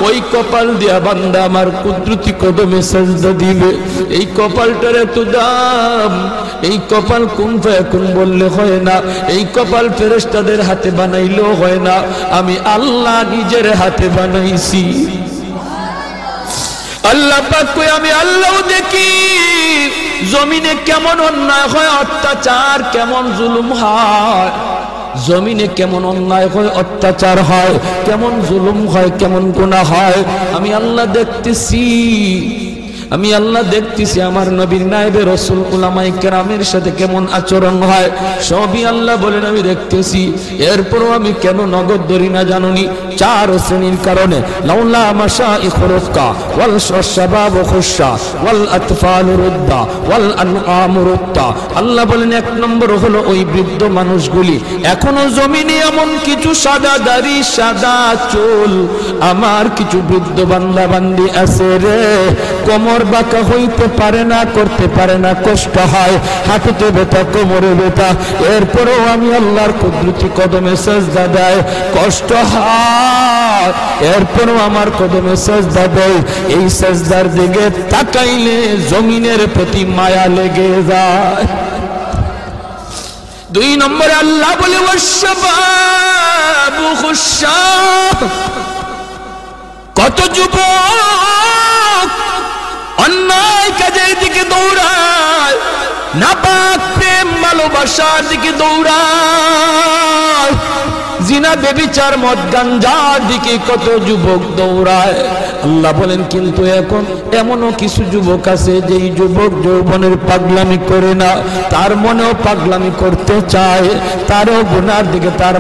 ওই কপাল দিয়া বান্দা আমার কুদরতি কদমে সাজদা দিবে। এই কপালটার এত দাম, এই কপাল কুন ফায়াকুন বললে হয় না, এই কপাল ফেরেশতাদের হাতে বানাইলেও হয় না, আমি আল্লাহ নিজের হাতে বানাইছি। আল্লাহ পাক কই আমি আল্লাহও দেখি জমিনে কেমন অন্যায় হয়, অত্যাচার কেমন জুলুম হয়, জমিনে কেমন অন্যায় হয়, অত্যাচার হয়, কেমন জুলুম হয়, কেমন গুনাহ হয়, আমি আল্লাহ দেখতেছি। আমি আল্লাহ দেখতেছি আমার নবীর নায়েবে রাসূল উলামায়ে কেরামের সাথে কেমন আচরণ হয়, সবই আল্লাহ বলেন আমি দেখতেছি। এরপরও আমি কেন নগদ ধরি না জানুনি? 4 শ্রেণীর কারণে। লাউলা মাশাইখুল রুকা ওয়াল শাবাব খুশা ওয়াল আতফাল রুদ্দা ওয়াল আনআম রুদ্দা। আল্লাহ বলেন 1 নম্বর হলো ওই বৃদ্ধ মানুষগুলি, এখনো জমিনে এমন কিছু সাদা দাড়ি সাদা চুল আমার কিছু বৃদ্ধ বান্দা বান্দি আছে রে, কোমর বাঁকা হইতে পারে না, করতে পারে না, কষ্ট হয়, হাঁটুতে ব্যথা, কোমরে ব্যথা, এরপরেও আমি আল্লাহর কুদরতি কদমে সাজদা দেয়, কষ্ট হয়, এরপরেও আমার কদমে সাজদা দেয়। এই সাজদার দিকে তাকাইলে জমিনের প্রতি মায়া লেগে যায়। 2 নম্বরে আল্লাহ বলে ওয়াশবাবু খুশা, কত যুবক অন্যায় কাজের দিকে দৌড়ায়, নাপাক প্রেম ভালোবাসার দিকে দৌড়ায়, জিনা ব্যভিচার মদ গাঞ্জার দিকে কত যুবক দৌড়ায়। আল্লাহ বলেন কিন্তু এখন এমনও কিছু যুবক আছে যেই যুবক যৌবনের পাগলামি করে না, তার মনেও পাগলামি করতে চায়, তারও গুনার দিকে তার